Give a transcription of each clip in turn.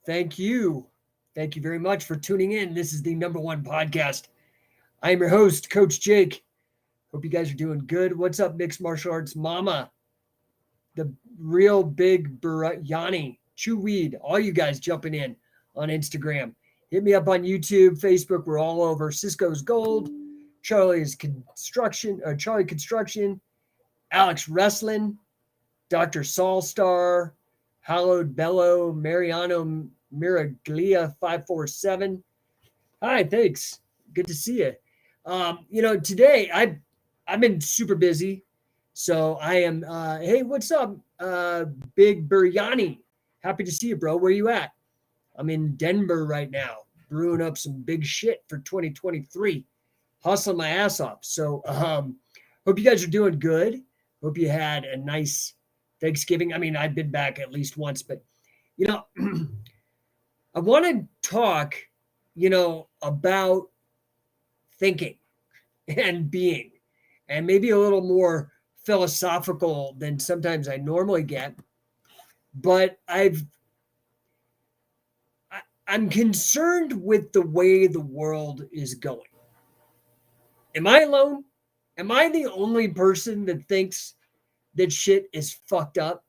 Thank you. Thank you very much for tuning in. This is the number one podcast. I am your host, Coach Jake. Hope you guys are doing good. What's up, mixed martial arts mama? The real big Yanni, Chew Weed, all you guys jumping in on Instagram. Hit me up on YouTube, Facebook. We're all over. Cisco's Gold, Charlie Construction, Alex Wrestling, Dr. Saul Star, Hallowed Bello, Mariano Miraglia 547. Hi, thanks. Good to see you. Today I've been super busy. So I am hey, what's up? Big Biryani. Happy to see you, bro. Where you at? I'm in Denver right now, brewing up some big shit for 2023. Hustling my ass off. So hope you guys are doing good. Hope you had a nice Thanksgiving. I mean, I've been back at least once, but I want to talk, about thinking and being, and maybe a little more philosophical than sometimes I normally get. But I'm concerned with the way the world is going. Am I alone? Am I the only person that thinks that shit is fucked up?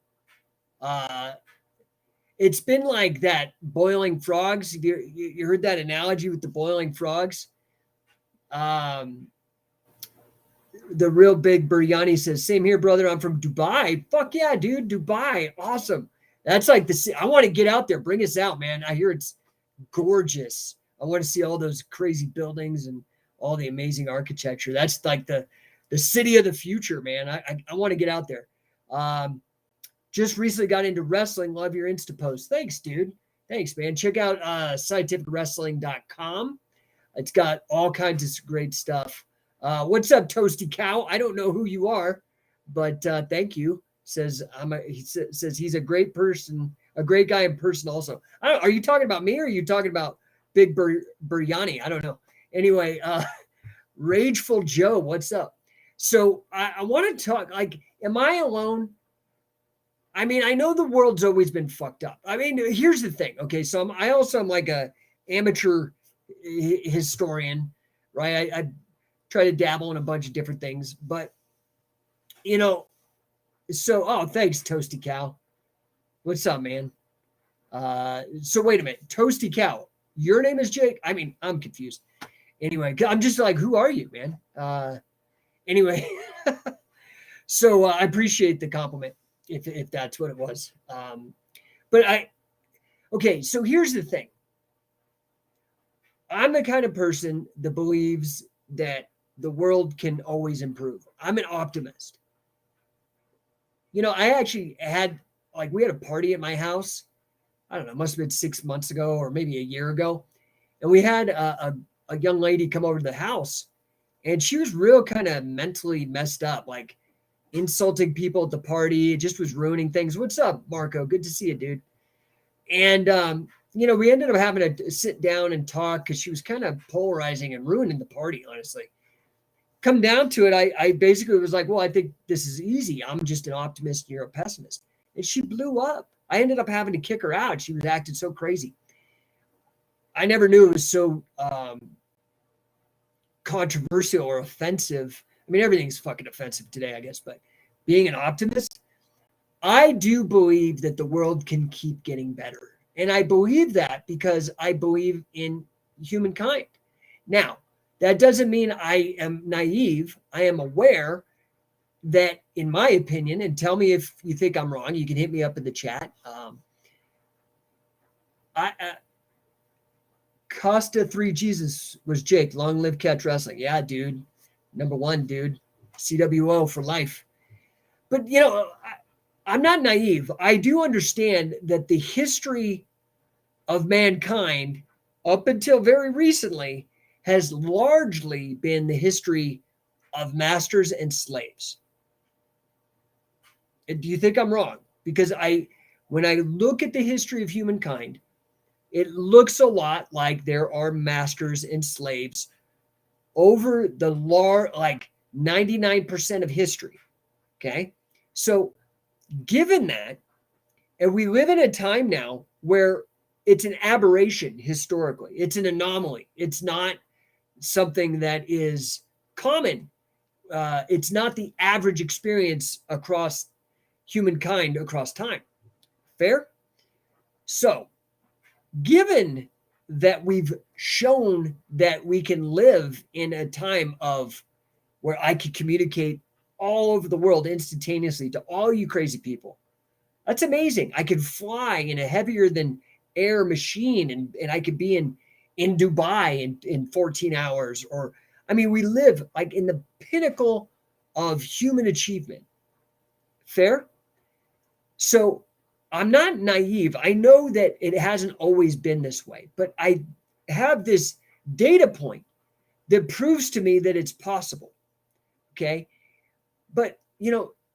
It's been like that boiling frogs. You heard that analogy with the boiling frogs? The real big Biryani says, same here, brother. I'm from Dubai. Fuck yeah, dude. Dubai. Awesome. That's like I want to get out there. Bring us out, man. I hear it's gorgeous. I want to see all those crazy buildings and all the amazing architecture. That's like the city of the future, man. I want to get out there. Just recently got into wrestling. Love your Insta post. Thanks, dude. Thanks, man. Check out scientificwrestling.com. It's got all kinds of great stuff. What's up, Toasty Cow? I don't know who you are, but thank you. Says says he's a great person, a great guy in person. Also, are you talking about me or are you talking about Big Biryani? I don't know. Anyway, Rageful Joe, what's up? So I want to talk. Like, am I alone? I mean, I know the world's always been fucked up. I mean, here's the thing. Okay, so I'm like a amateur historian, right? I try to dabble in a bunch of different things, but thanks, Toasty Cow. What's up, man? So wait a minute, Toasty Cow, your name is Jake? I mean, I'm confused. Anyway, I'm just like, who are you, man? Anyway, so I appreciate the compliment if that's what it was. Okay, so here's the thing. I'm the kind of person that believes that the world can always improve. I'm an optimist. I actually we had a party at my house. I don't know, must have been 6 months ago or maybe a year ago. And we had a young lady come over to the house, and she was real kind of mentally messed up, like insulting people at the party. It just was ruining things. What's up, Marco? Good to see you, dude. And, we ended up having to sit down and talk because she was kind of polarizing and ruining the party, honestly. Come down to it, I basically was like, well, I think this is easy. I'm just an optimist and you're a pessimist. And she blew up. I ended up having to kick her out. She was acting so crazy. I never knew it was so controversial or offensive. I mean, everything's fucking offensive today, I guess, but being an optimist, I do believe that the world can keep getting better. And I believe that because I believe in humankind. Now, that doesn't mean I am naive. I am aware that, in my opinion, and tell me if you think I'm wrong, you can hit me up in the chat. Costa 3 Jesus was Jake. Long live Catch Wrestling. Yeah, dude. Number one, dude. CWO for life. But, I'm not naive. I do understand that the history of mankind up until very recently has largely been the history of masters and slaves. Do you think I'm wrong? Because when I look at the history of humankind, it looks a lot like there are masters and slaves over the 99% of history. Okay. So given that, and we live in a time now where it's an aberration historically. It's an anomaly. It's not something that is common. It's not the average experience across humankind across time. Fair? So, given that we've shown that we can live in a time of where I could communicate all over the world instantaneously to all you crazy people. That's amazing. I could fly in a heavier than air machine and I could be in Dubai in 14 hours. Or, I mean, we live like in the pinnacle of human achievement. Fair? So I'm not naive. I know that it hasn't always been this way, but I have this data point that proves to me that it's possible. Okay. But,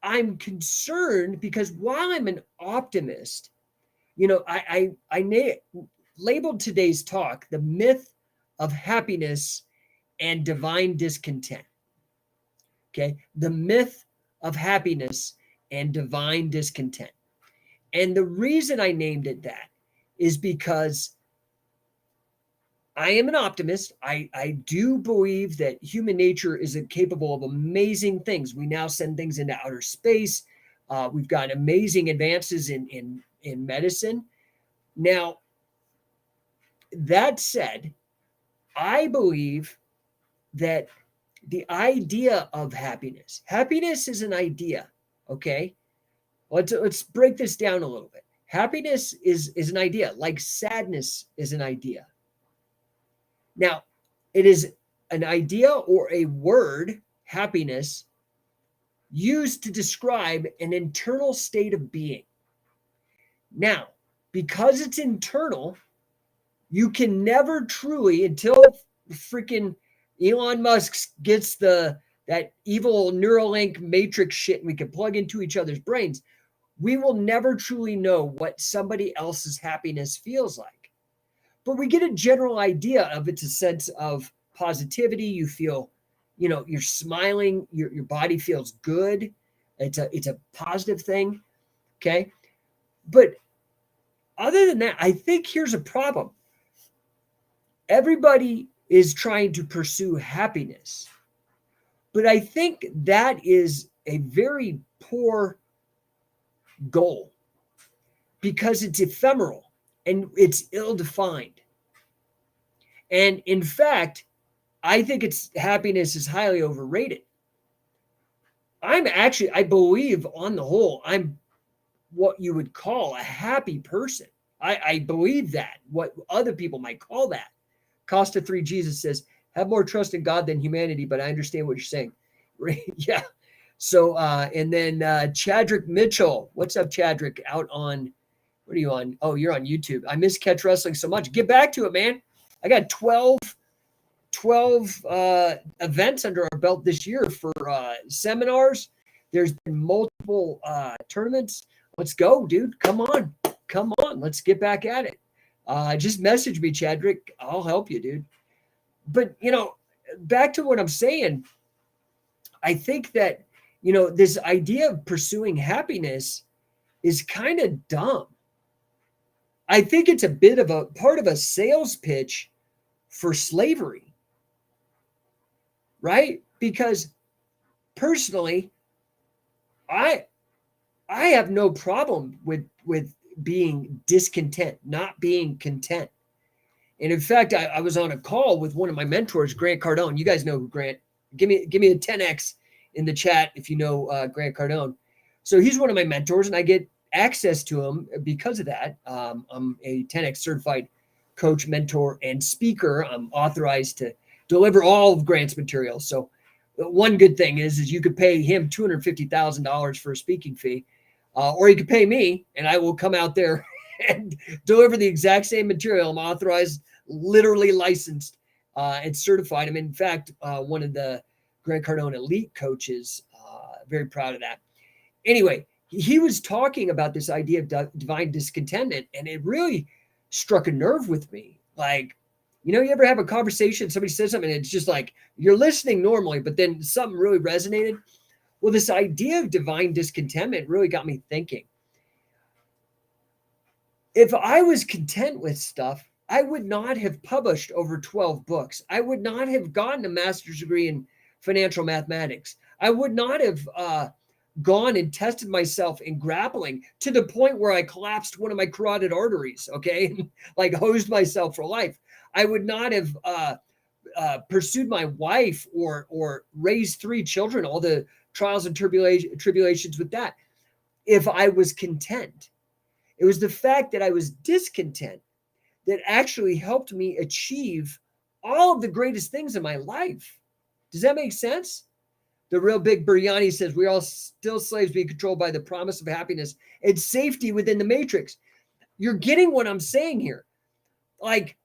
I'm concerned because while I'm an optimist, I labeled today's talk the myth of happiness and divine discontent. Okay. The myth of happiness and divine discontent. And the reason I named it that is because I am an optimist. I do believe that human nature is capable of amazing things. We now send things into outer space. We've got amazing advances in medicine. Now, that said, I believe that the idea of happiness is an idea. Okay, let's break this down a little bit. Happiness is an idea, like sadness is an idea. Now, it is an idea or a word, happiness, used to describe an internal state of being. Now, because it's internal, you can never truly, until freaking Elon Musk gets that evil Neuralink matrix shit and we can plug into each other's brains, we will never truly know what somebody else's happiness feels like. But we get a general idea of it's a sense of positivity. You feel, you're smiling, your body feels good. It's a positive thing. Okay. But other than that, I think here's a problem. Everybody is trying to pursue happiness. But I think that is a very poor goal because it's ephemeral and it's ill-defined. And in fact, I think happiness is highly overrated. I believe on the whole, I'm what you would call a happy person. I believe that, what other people might call that. Costa 3 Jesus says, have more trust in God than humanity, but I understand what you're saying. Yeah. So, and then Chadrick Mitchell. What's up, Chadrick? Out on, what are you on? Oh, you're on YouTube. I miss Catch Wrestling so much. Get back to it, man. I got 12 events under our belt this year for seminars. There's been multiple tournaments. Let's go, dude. Come on. Let's get back at it. Just message me, Chadrick. I'll help you, dude. But, back to what I'm saying, I think that, this idea of pursuing happiness is kind of dumb. I think it's a bit of a part of a sales pitch for slavery, right? Because personally, I have no problem with being discontent, not being content. And in fact, I was on a call with one of my mentors, Grant Cardone. You guys know who Grant. Give me a 10x in the chat if you know Grant Cardone. So he's one of my mentors, and I get access to him because of that. I'm a 10x certified coach, mentor, and speaker. I'm authorized to deliver all of Grant's material. So one good thing is you could pay him $250,000 for a speaking fee, or you could pay me, and I will come out there and deliver the exact same material. I'm authorized, literally licensed, and certified. I'm, in fact, one of the Grant Cardone elite coaches. Very proud of that. Anyway, he was talking about this idea of divine discontentment, and it really struck a nerve with me. Like, you ever have a conversation, somebody says something, and it's just like you're listening normally, but then something really resonated? Well, this idea of divine discontentment really got me thinking. If I was content with stuff, I would not have published over 12 books. I would not have gotten a master's degree in financial mathematics. I would not have gone and tested myself in grappling to the point where I collapsed one of my carotid arteries, okay? Like hosed myself for life. I would not have pursued my wife or raised 3 children, all the trials and tribulations with that, if I was content. It was the fact that I was discontent that actually helped me achieve all of the greatest things in my life. Does that make sense? The real big biryani says we're all still slaves being controlled by the promise of happiness and safety within the matrix. You're getting what I'm saying here. Like,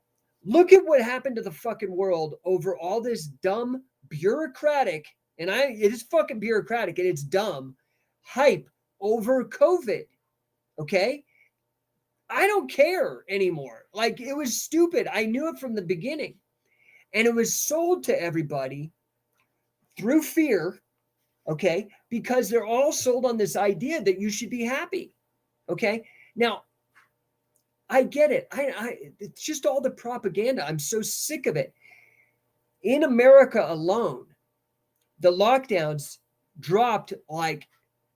look at what happened to the fucking world over all this dumb, bureaucratic, and it is fucking bureaucratic and it's dumb hype over COVID. Okay? I don't care anymore. Like, it was stupid. I knew it from the beginning. And it was sold to everybody through fear, okay? Because they're all sold on this idea that you should be happy, okay? Now, I get it. It's just all the propaganda. I'm so sick of it. In America alone, the lockdowns dropped like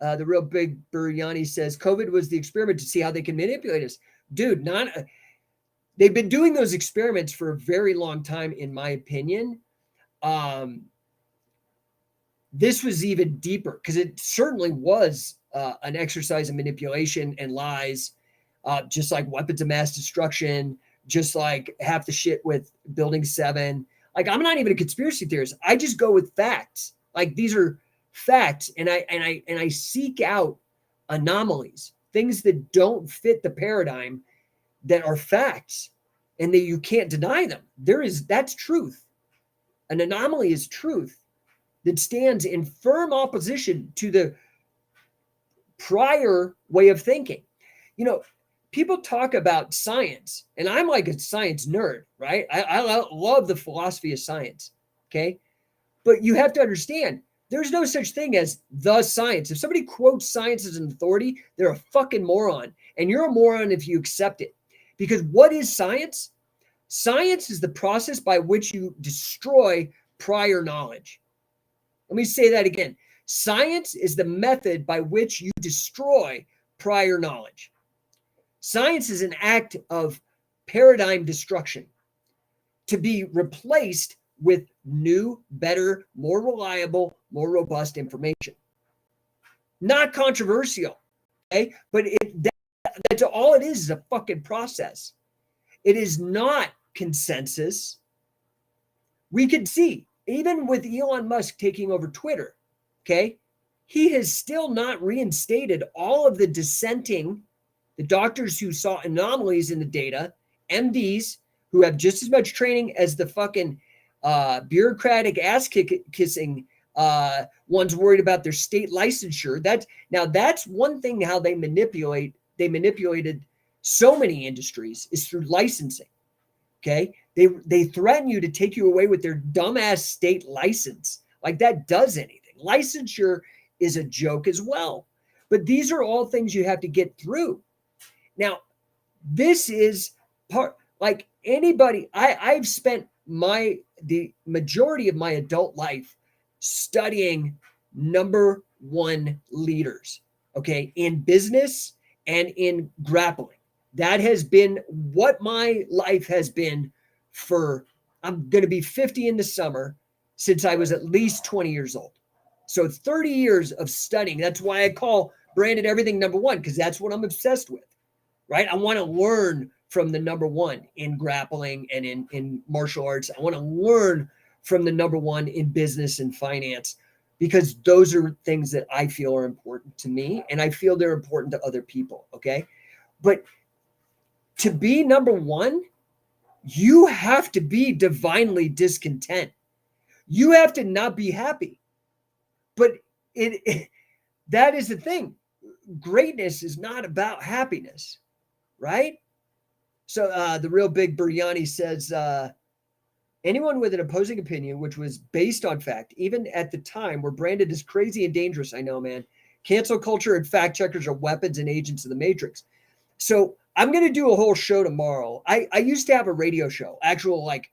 the real big biryani says, COVID was the experiment to see how they can manipulate us. Dude, they've been doing those experiments for a very long time, in my opinion. This was even deeper because it certainly was an exercise in manipulation and lies, just like weapons of mass destruction, just like half the shit with Building 7. Like, I'm not even a conspiracy theorist. I just go with facts. Like, these are facts, and I seek out anomalies, things that don't fit the paradigm, that are facts, and that you can't deny them. That's truth. An anomaly is truth that stands in firm opposition to the prior way of thinking. You know, people talk about science, and I'm like a science nerd, right? I love the philosophy of science, okay? But you have to understand, there's no such thing as the science. If somebody quotes science as an authority, they're a fucking moron. And you're a moron if you accept it. Because what is science? Science is the process by which you destroy prior knowledge. Let me say that again. Science is the method by which you destroy prior knowledge. Science is an act of paradigm destruction to be replaced with new, better, more reliable, more robust information. Not controversial, okay? But that's all it is a fucking process. It is not consensus. We could see, even with Elon Musk taking over Twitter, okay, he has still not reinstated all of the doctors who saw anomalies in the data, MDs who have just as much training as the fucking bureaucratic ass-kissing ones worried about their state licensure. That's one thing how they manipulated so many industries is through licensing. Okay, they threaten you to take you away with their dumbass state license. Like that does anything. Licensure is a joke as well. But these are all things you have to get through. Now, this is part, like anybody, I've spent the majority of my adult life studying number 1 leaders, okay, in business and in grappling. That has been what my life has been for, I'm going to be 50 in the summer, since I was at least 20 years old. So 30 years of studying. That's why I call branded everything number 1, because that's what I'm obsessed with, right? I want to learn from the number 1 in grappling and in martial arts. I want to learn from the number 1 in business and finance, because those are things that I feel are important to me, and I feel they're important to other people, okay? But to be number 1, you have to be divinely discontent. You have to not be happy. But that is the thing. Greatness is not about happiness, right? So the real big biryani says, anyone with an opposing opinion, which was based on fact, even at the time, were branded as crazy and dangerous. I know, man. Cancel culture and fact checkers are weapons and agents of the matrix. So I'm going to do a whole show tomorrow. I used to have a radio show, actual like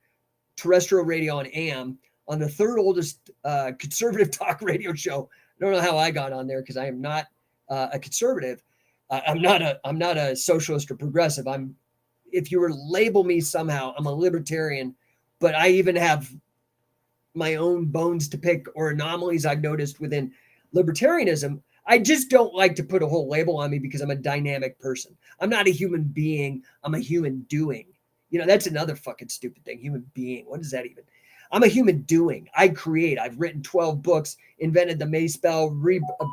terrestrial radio on AM, on the third oldest conservative talk radio show. I don't know how I got on there because I am not a conservative. I'm not a socialist or progressive. If you were to label me somehow, I'm a libertarian, but I even have my own bones to pick or anomalies I've noticed within libertarianism. I just don't like to put a whole label on me because I'm a dynamic person. I'm not a human being. I'm a human doing. That's another fucking stupid thing. Human being. What is that even? I'm a human doing. I create. I've written 12 books, invented the mace bell,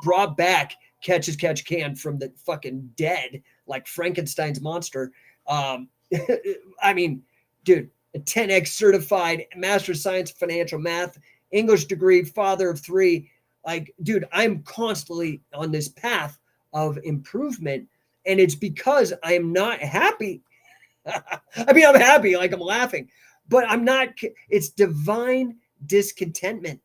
brought back Catch as Catch Can from the fucking dead, like Frankenstein's monster. I mean, dude, a 10X certified Master of Science, Financial Math, English degree, father of 3. Like, dude, I'm constantly on this path of improvement. And it's because I'm not happy. I mean, I'm happy, like I'm laughing, but I'm not. It's divine discontentment.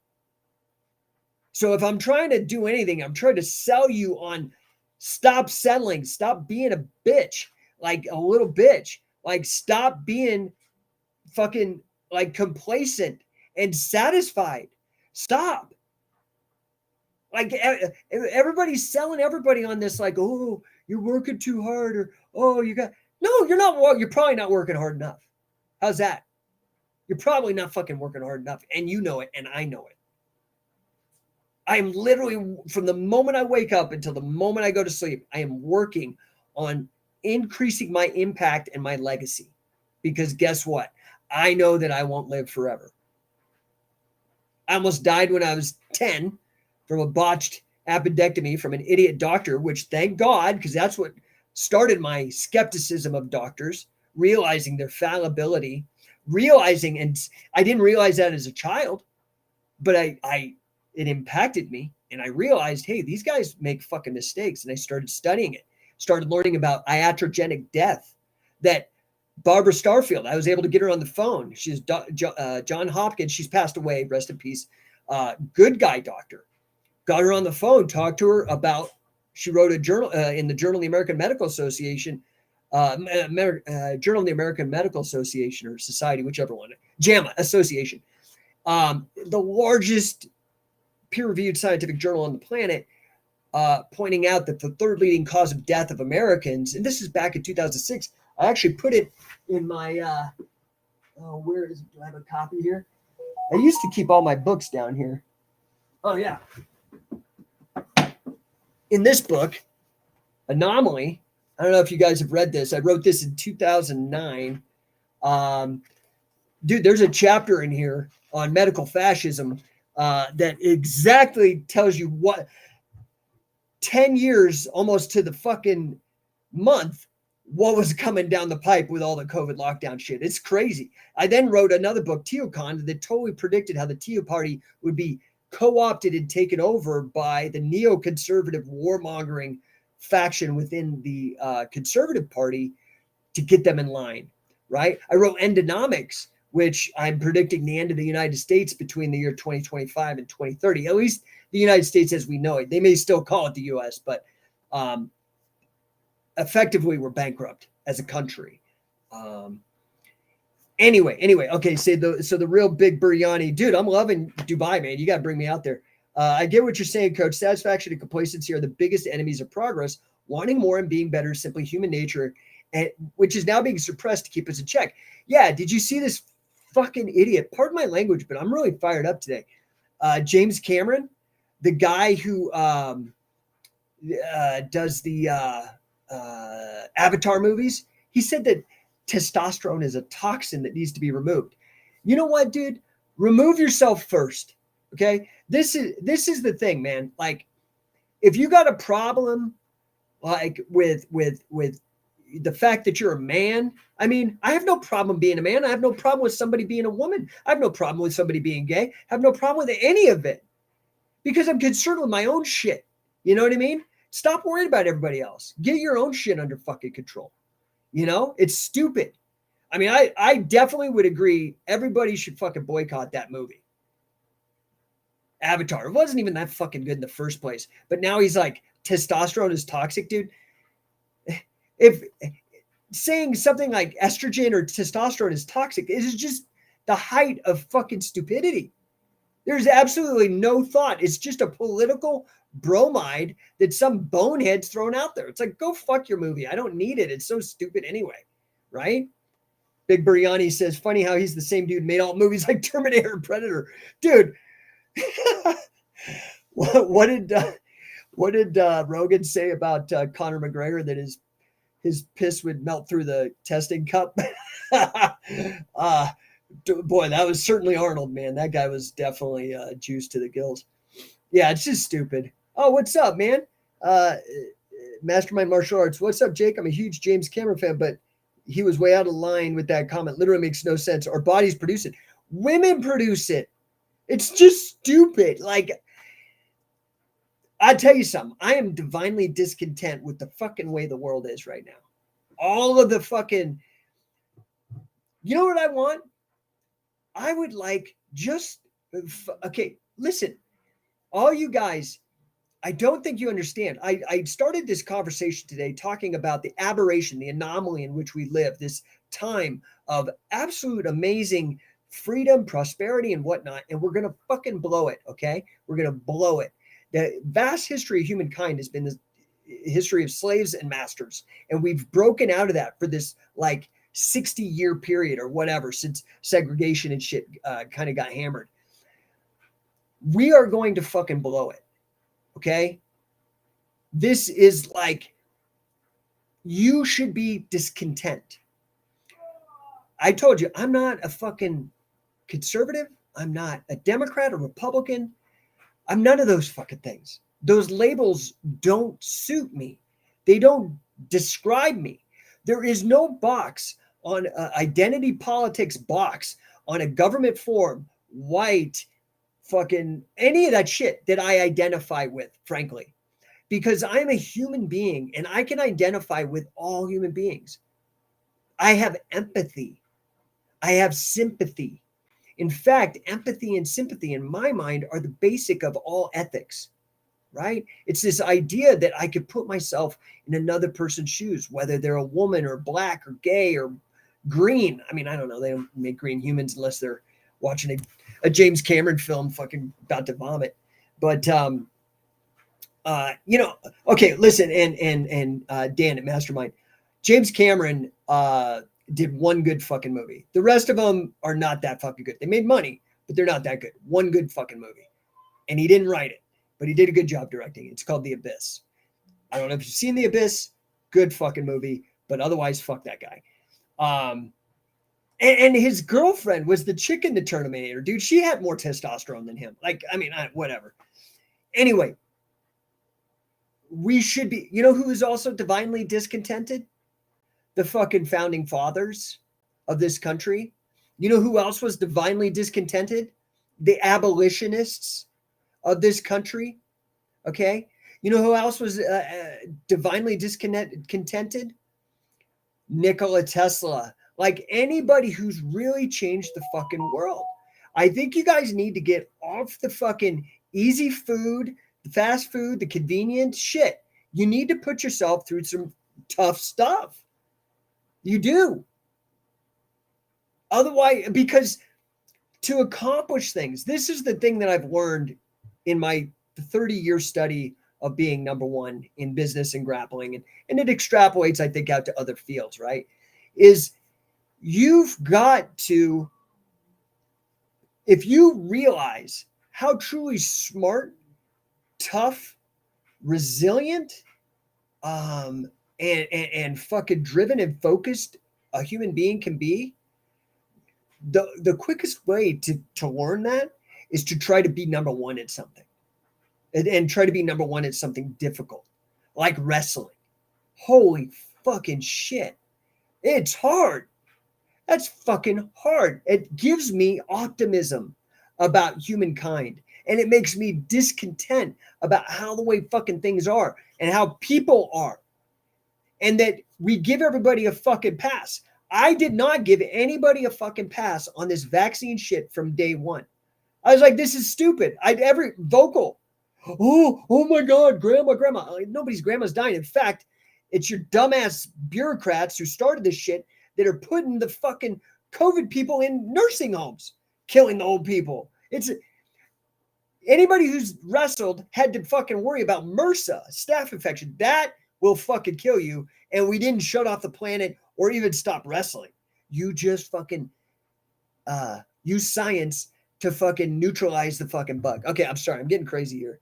So if I'm trying to do anything, I'm trying to sell you on stop settling, stop being a bitch, like a little bitch, like stop being fucking like complacent and satisfied. Stop. Like everybody's selling everybody on this, like, oh, you're working too hard, or oh, no, you're not. You're probably not working hard enough. How's that? You're probably not fucking working hard enough, and you know it, and I know it. I'm literally, from the moment I wake up until the moment I go to sleep, I am working on increasing my impact and my legacy. Because guess what? I know that I won't live forever. I almost died when I was 10 from a botched appendectomy from an idiot doctor, which thank God, because that's what started my skepticism of doctors, realizing their fallibility, and I didn't realize that as a child, but it impacted me, and I realized, hey, these guys make fucking mistakes, and I started studying it, started learning about iatrogenic death, that Barbara Starfield, I was able to get her on the phone. She's John Hopkins. She's passed away, rest in peace. Good guy doctor. Got her on the phone, talked to her about, she wrote a journal in the Journal of the American Medical Association, Journal of the American Medical Association or Society, whichever one, JAMA Association, the largest peer-reviewed scientific journal on the planet, pointing out that the third leading cause of death of Americans, and this is back in 2006, I actually put it in my, where is it? Do I have a copy here? I used to keep all my books down here. Oh, yeah. In this book, Anomaly, I don't know if you guys have read this. I wrote this in 2009. Dude, there's a chapter in here on medical fascism that exactly tells you what 10 years almost to the fucking month what was coming down the pipe with all the COVID lockdown shit. It's crazy. I then wrote another book, Teocon, that totally predicted how the Teo Party would be co-opted and taken over by the neoconservative warmongering faction within the Conservative Party to get them in line, right? I wrote Endonomics, which I'm predicting the end of the United States between the year 2025 and 2030, at least the United States as we know it. They may still call it the US, but effectively we're bankrupt as a country. Anyway, okay, so the real big biryani, dude, I'm loving Dubai, man. You got to bring me out there. I get what you're saying, Coach. Satisfaction and complacency are the biggest enemies of progress. Wanting more and being better is simply human nature, which is now being suppressed to keep us in check. Yeah, did you see this fucking idiot? Pardon my language, but I'm really fired up today. James Cameron, the guy who does the Avatar movies, he said that testosterone is a toxin that needs to be removed. You know what, dude? Remove yourself first. Okay? This is the thing, man. Like, if you got a problem like with the fact that you're a man, I mean, I have no problem being a man. I have no problem with somebody being a woman. I have no problem with somebody being gay. I have no problem with any of it because I'm concerned with my own shit. You know what I mean? Stop worrying about everybody else. Get your own shit under fucking control. You know, it's stupid. I mean, I definitely would agree. Everybody should fucking boycott that movie. Avatar. It wasn't even that fucking good in the first place. But now he's like, testosterone is toxic, dude. If saying something like estrogen or testosterone is toxic is just the height of fucking stupidity. There's absolutely no thought. It's just a political bromide that some bonehead's thrown out there. It's like, go fuck your movie. I don't need it. It's so stupid anyway, right? Big Biryani says, funny how he's the same dude made all movies like Terminator and Predator. Dude, what did Rogan say about Conor McGregor, that his piss would melt through the testing cup? Boy, that was certainly Arnold, man. That guy was definitely juiced to the gills. Yeah, it's just stupid. Oh, what's up, man? Mastermind Martial Arts. What's up, Jake? I'm a huge James Cameron fan, but he was way out of line with that comment. Literally makes no sense. Our bodies produce it. Women produce it. It's just stupid. Like, I tell you something. I am divinely discontent with the fucking way the world is right now. All of the fucking, you know what I want? I would like okay, listen, all you guys, I don't think you understand. I started this conversation today talking about the aberration, the anomaly in which we live, this time of absolute amazing freedom, prosperity, and whatnot. And we're going to fucking blow it, okay? We're going to blow it. The vast history of humankind has been the history of slaves and masters. And we've broken out of that for this, like, 60-year period or whatever, since segregation and shit kind of got hammered. We are going to fucking blow it. Okay. This is like, you should be discontent. I told you, I'm not a fucking conservative. I'm not a Democrat or Republican. I'm none of those fucking things. Those labels don't suit me. They don't describe me. There is no box on identity politics box on a government form, white, fucking any of that shit that I identify with, frankly, because I'm a human being and I can identify with all human beings. I have empathy. I have sympathy. In fact, empathy and sympathy in my mind are the basic of all ethics, right? It's this idea that I could put myself in another person's shoes, whether they're a woman or black or gay or green. I mean, I don't know. They don't make green humans unless they're watching a James Cameron film fucking about to vomit. But, you know, okay, listen, and Dan at Mastermind, James Cameron did one good fucking movie. The rest of them are not that fucking good. They made money, but they're not that good. One good fucking movie. And he didn't write it, but he did a good job directing it. It's called The Abyss. I don't know if you've seen The Abyss. Good fucking movie, but otherwise, fuck that guy. And his girlfriend was the chick in the Terminator, dude. She had more testosterone than him. Like, I mean, whatever. Anyway, we should be, you know who is also divinely discontented? The fucking founding fathers of this country. You know who else was divinely discontented? The abolitionists of this country. Okay. You know who else was divinely discontented? Nikola Tesla. Like, anybody who's really changed the fucking world. I think you guys need to get off the fucking easy food, the fast food, the convenient shit. You need to put yourself through some tough stuff. You do. Otherwise, because to accomplish things, this is the thing that I've learned in my 30-year study of being number one in business and grappling. And it extrapolates, I think, out to other fields, right? Is you've got to, if you realize how truly smart, tough, resilient, and fucking driven and focused a human being can be, the quickest way to learn that is to try to be number one at something. And try to be number one at something difficult, like wrestling. Holy fucking shit. It's hard. That's fucking hard. It gives me optimism about humankind. And it makes me discontent about how the way fucking things are and how people are. And that we give everybody a fucking pass. I did not give anybody a fucking pass on this vaccine shit from day one. I was like, this is stupid. Oh my God, grandma. Like, nobody's grandma's dying. In fact, It's your dumbass bureaucrats who started this shit that are putting the fucking COVID people in nursing homes, killing the old people. It's anybody who's wrestled had to fucking worry about MRSA, staph infection. That will fucking kill you. And we didn't shut off the planet or even stop wrestling. You just fucking use science to fucking neutralize the fucking bug. Okay, I'm sorry. I'm getting crazy here.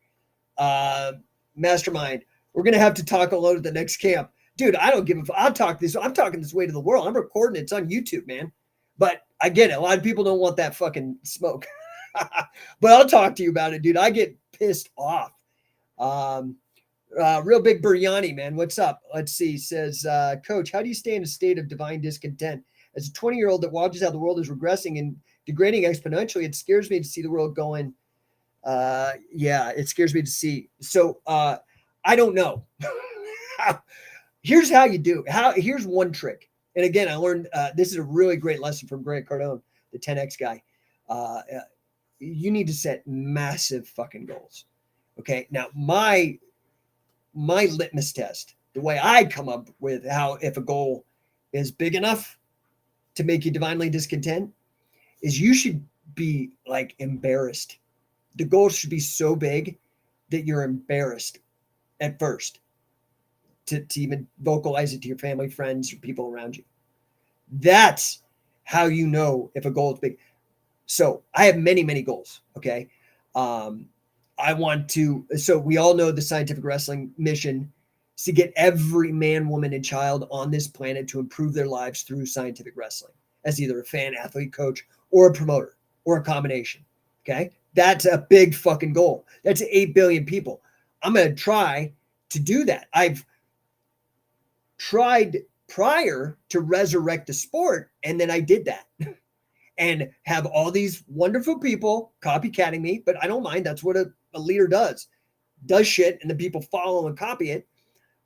Mastermind. We're going to have to talk a load at the next camp. Dude, I don't give a fuck. I'm talking this way to the world. I'm recording it. It's on YouTube, man. But I get it. A lot of people don't want that fucking smoke. But I'll talk to you about it, dude. I get pissed off. Real Big Biryani, man. What's up? Let's see. Says, Coach, how do you stay in a state of divine discontent? As a 20-year-old that watches how the world is regressing and degrading exponentially, it scares me to see the world going. Yeah, it scares me to see. So I don't know. Here's how you do. Here's one trick. And again, I learned this is a really great lesson from Grant Cardone, the 10X guy. You need to set massive fucking goals. Okay. Now, my litmus test, the way I come up with how if a goal is big enough to make you divinely discontent is you should be like embarrassed. The goal should be so big that you're embarrassed at first to even vocalize it to your family, friends, or people around you. That's how you know if a goal is big. So I have many, many goals. Okay. I want to, so we all know the scientific wrestling mission is to get every man, woman, and child on this planet to improve their lives through scientific wrestling as either a fan, athlete, coach, or a promoter, or a combination. Okay. That's a big fucking goal. That's 8 billion people. I'm going to try to do that. I've tried prior to resurrect the sport, and then I did that. And have all these wonderful people copycatting me, but I don't mind. That's what a leader does shit, and the people follow and copy it.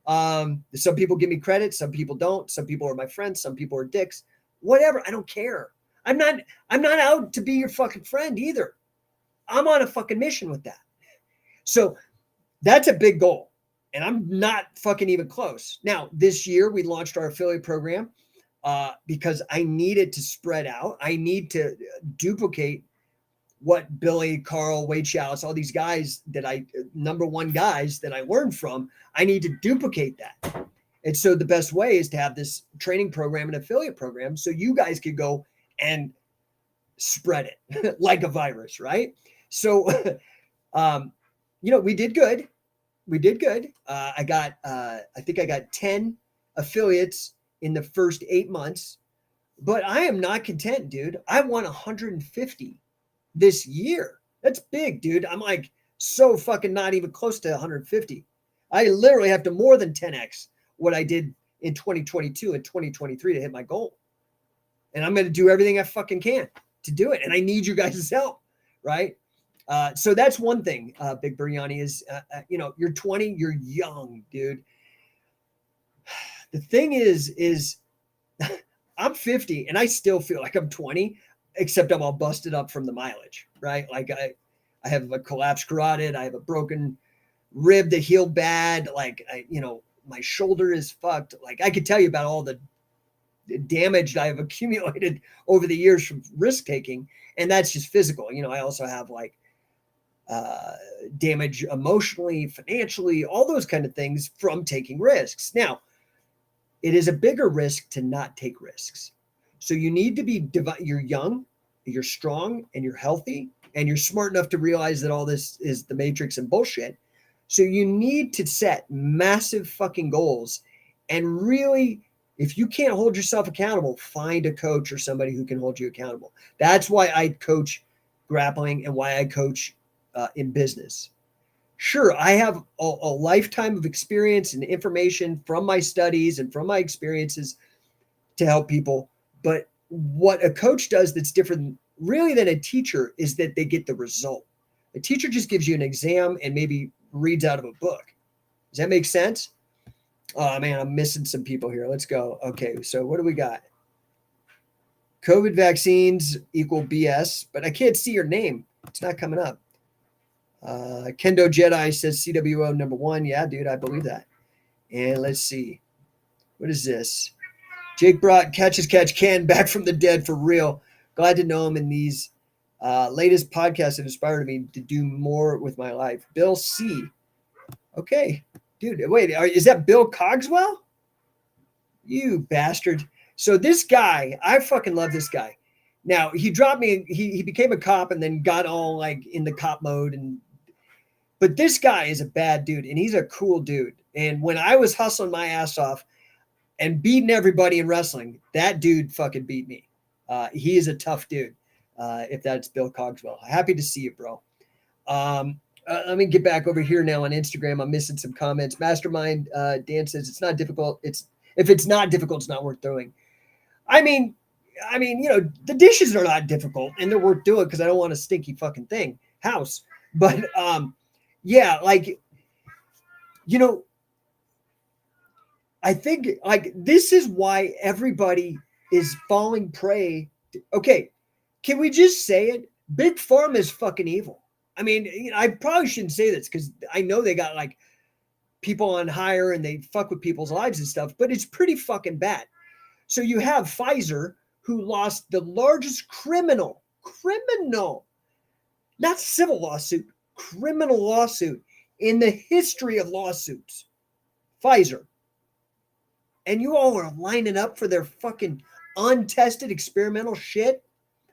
Some people give me credit, some people don't. Some people are my friends, some people are dicks. Whatever, I don't care. I'm not out to be your fucking friend either. I'm on a fucking mission with that. So that's a big goal, and I'm not fucking even close. Now, this year we launched our affiliate program. Because I need it to spread out. I need to duplicate what Billy, Carl, Wade Chalice, all these guys that number one guys that I learned from, I need to duplicate that. And so the best way is to have this training program and affiliate program so you guys could go and spread it like a virus, right? So, we did good. I think I got 10 affiliates in the first 8 months, but I am not content, dude. I want 150 this year. That's big, dude. I'm like so fucking not even close to 150. I literally have to more than 10x what I did in 2022 and 2023 to hit my goal. And I'm going to do everything I fucking can to do it. And I need you guys' help, right? So that's one thing, Big Biryani, is, you're 20, you're young, dude. The thing is I'm 50 and I still feel like I'm 20, except I'm all busted up from the mileage, right? Like I have a collapsed carotid. I have a broken rib that healed bad. Like, my shoulder is fucked. Like I could tell you about all the damage I have accumulated over the years from risk taking. And that's just physical. I also have like damage emotionally, financially, all those kind of things from taking risks. Now, it is a bigger risk to not take risks. So you need to be, you're young, you're strong, and you're healthy, and you're smart enough to realize that all this is the matrix and bullshit. So you need to set massive fucking goals. And really, if you can't hold yourself accountable, find a coach or somebody who can hold you accountable. That's why I coach grappling and why I coach in business. Sure, I have a lifetime of experience and information from my studies and from my experiences to help people. But what a coach does that's different really than a teacher is that they get the result. A teacher just gives you an exam and maybe reads out of a book. Does that make sense? Oh, man, I'm missing some people here. Let's go. Okay, so what do we got? COVID vaccines equal BS, but I can't see your name. It's not coming up. Kendo Jedi says CWO number 1. Yeah, dude, I believe that. And let's see. What is this? Jake brought Catch Can back from the dead for real. Glad to know him, in these latest podcasts have inspired me to do more with my life. Bill C. Okay. Dude, wait, is that Bill Cogswell? You bastard. So this guy, I fucking love this guy. Now, he dropped me, he became a cop and then got all like in the cop mode. But this guy is a bad dude and he's a cool dude. And when I was hustling my ass off and beating everybody in wrestling, that dude fucking beat me. He is a tough dude, if that's Bill Cogswell. Happy to see you, bro. Let me get back over here now on Instagram. I'm missing some comments. Mastermind Dan says it's not difficult. If it's not difficult, it's not worth doing. I mean, the dishes are not difficult and they're worth doing because I don't want a stinky fucking house. But yeah, like, I think like this is why everybody is falling prey. Okay, can we just say it? Big Pharma is fucking evil. I mean, I probably shouldn't say this because I know they got like people on hire and they fuck with people's lives and stuff, but it's pretty fucking bad. So you have Pfizer, who lost the largest criminal, not civil lawsuit, criminal lawsuit in the history of lawsuits. Pfizer. And you all are lining up for their fucking untested experimental shit.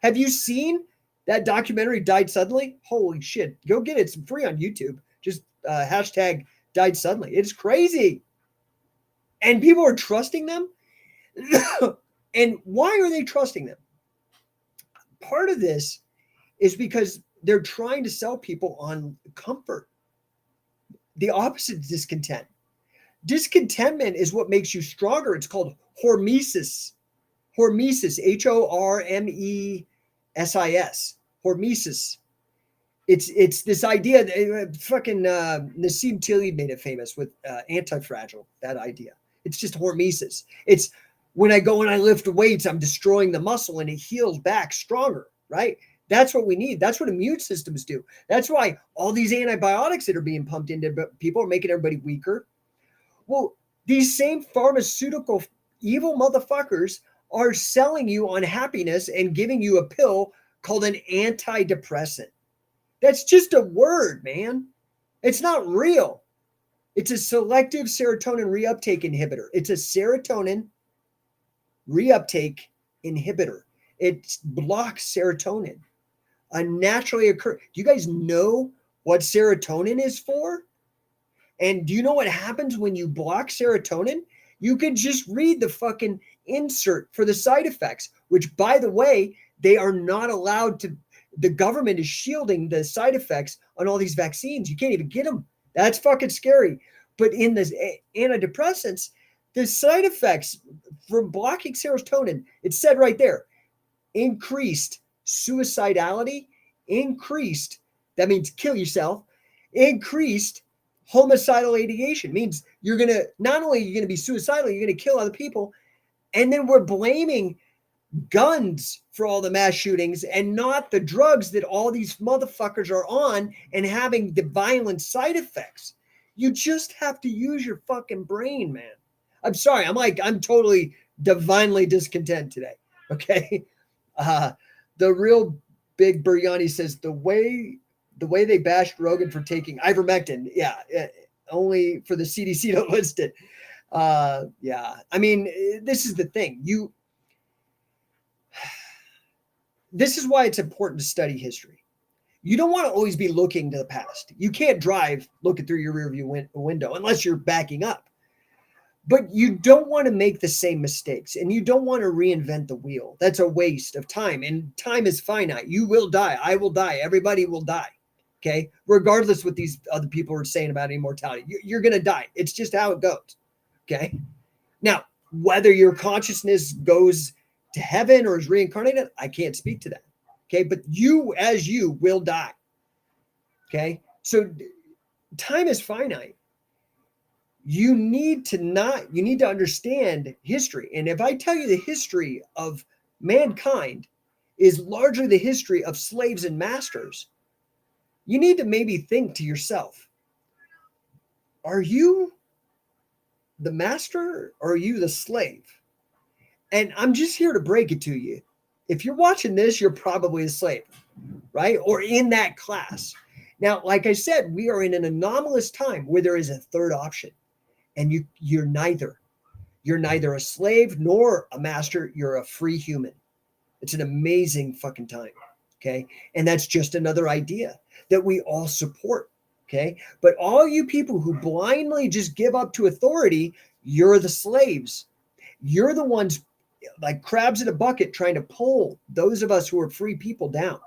Have you seen that documentary, Died Suddenly? Holy shit. Go get it. It's free on YouTube. Just hashtag Died Suddenly. It's crazy. And people are trusting them. And why are they trusting them? Part of this is because they're trying to sell people on comfort. The opposite of discontent. Discontentment is what makes you stronger. It's called hormesis. Hormesis, Hormesis. Hormesis. It's this idea that fucking Nassim Taleb made it famous with Anti-Fragile, that idea. It's just hormesis. It's when I go and I lift weights, I'm destroying the muscle and it heals back stronger, right? That's what we need. That's what immune systems do. That's why all these antibiotics that are being pumped into people are making everybody weaker. Well, these same pharmaceutical evil motherfuckers are selling you on happiness and giving you a pill called an antidepressant. That's just a word, man. It's not real. It's a selective serotonin reuptake inhibitor. It's a serotonin reuptake inhibitor. It blocks serotonin. A naturally occur. Do you guys know what serotonin is for? And do you know what happens when you block serotonin? You could just read the fucking insert for the side effects, which, by the way, they are not allowed to. The government is shielding the side effects on all these vaccines. You can't even get them. That's fucking scary. But in the antidepressants, the side effects from blocking serotonin, it said right there, increased suicidality, increased, that means kill yourself, increased homicidal ideation, means you're going to, not only you're going to be suicidal, you're going to kill other people. And then we're blaming guns for all the mass shootings and not the drugs that all these motherfuckers are on and having the violent side effects. You just have to use your fucking brain, man. I'm sorry. I'm totally divinely discontent today. Okay. The real big Biryani says the way they bashed Rogan for taking ivermectin. Yeah. Only for the CDC to list it. Yeah. I mean, this is the thing. This is why it's important to study history. You don't want to always be looking to the past. You can't drive looking through your rearview window unless you're backing up. But you don't want to make the same mistakes and you don't want to reinvent the wheel. That's a waste of time, and time is finite. You will die. I will die. Everybody will die. Okay. Regardless what these other people are saying about immortality, you're going to die. It's just how it goes. Okay. Now, whether your consciousness goes to heaven or is reincarnated, I can't speak to that. Okay. But you, as you, will die. Okay. So time is finite. You need to understand history. And if I tell you the history of mankind is largely the history of slaves and masters, you need to maybe think to yourself, are you the master or are you the slave? And I'm just here to break it to you. If you're watching this, you're probably a slave, right? Or in that class. Now, like I said, we are in an anomalous time where there is a third option, and you're neither. You're neither a slave nor a master. You're a free human. It's an amazing fucking time. Okay. And that's just another idea that we all support. Okay. But all you people who blindly just give up to authority, you're the slaves. You're the ones like crabs in a bucket trying to pull those of us who are free people down.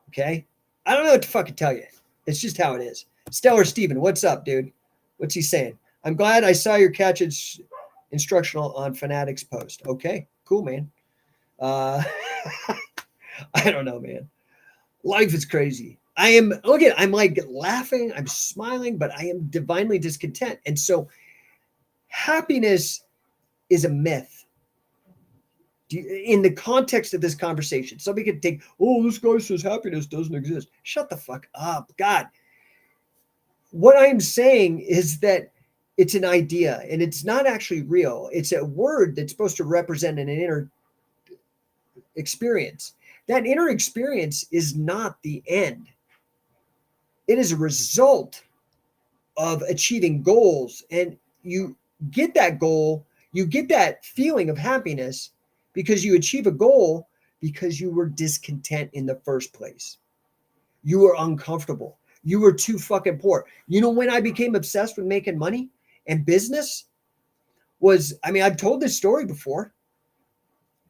Okay. I don't know what to fucking tell you. It's just how it is. Stellar Steven, what's up, dude? What's he saying? I'm glad I saw your catch instructional on Fanatics post. Okay, cool, man. I don't know, man. Life is crazy. I'm like laughing, I'm smiling, but I am divinely discontent. And so happiness is a myth. In the context of this conversation, somebody could think, oh, this guy says happiness doesn't exist. Shut the fuck up. God. What I'm saying is that it's an idea and it's not actually real. It's a word that's supposed to represent an inner experience. That inner experience is not the end. It is a result of achieving goals. And you get that goal, you get that feeling of happiness because you achieve a goal because you were discontent in the first place. You were uncomfortable. You were too fucking poor. You know when I became obsessed with making money and business was, I mean, I've told this story before.